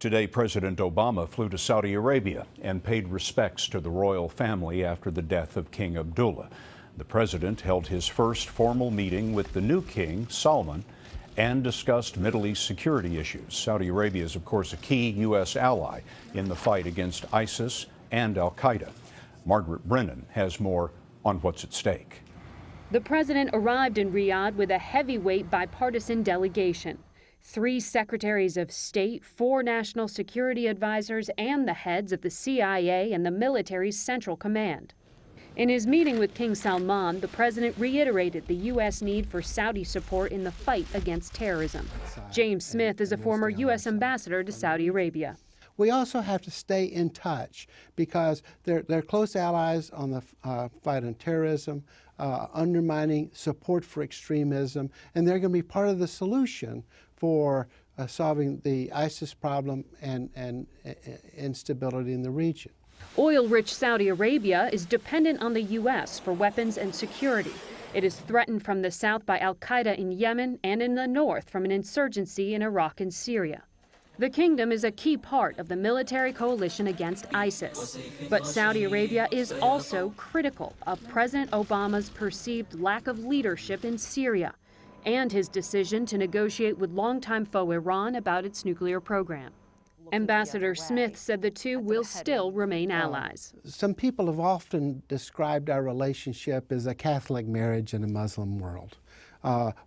Today, President Obama flew to Saudi Arabia and paid respects to the royal family after the death of King Abdullah. The president held his first formal meeting with the new king, Salman, and discussed Middle East security issues. Saudi Arabia is, of course, a key U.S. ally in the fight against ISIS and al-Qaeda. Margaret Brennan has more on what's at stake. The president arrived in Riyadh with a heavyweight bipartisan delegation. 3 secretaries of state, 4 national security advisors, and the heads of the CIA and the military's Central Command. In his meeting with King Salman, the president reiterated the U.S. need for Saudi support in the fight against terrorism. James Smith is a former U.S. ambassador to Saudi Arabia. We also have to stay in touch because they're close allies on the fight on terrorism, undermining support for extremism, and they're going to be part of the solution for solving the ISIS problem and instability in the region. Oil-rich Saudi Arabia is dependent on the U.S. for weapons and security. It is threatened from the south by al-Qaeda in Yemen and in the north from an insurgency in Iraq and Syria. The kingdom is a key part of the military coalition against ISIS. But Saudi Arabia is also critical of President Obama's perceived lack of leadership in Syria and his decision to negotiate with longtime foe Iran about its nuclear program. Ambassador Smith said the two will still remain allies. Some people have often described our relationship as a Catholic marriage in a Muslim world,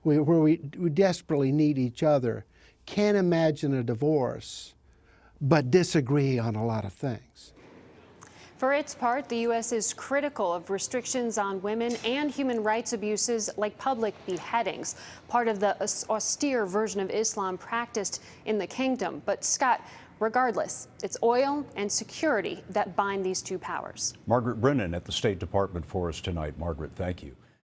where we desperately need each other, can't imagine a divorce, but disagree on a lot of things. For its part, the U.S. is critical of restrictions on women and human rights abuses like public beheadings, part of the austere version of Islam practiced in the kingdom. But Scott, regardless, it's oil and security that bind these two powers. Margaret Brennan at the State Department for us tonight. Margaret, thank you.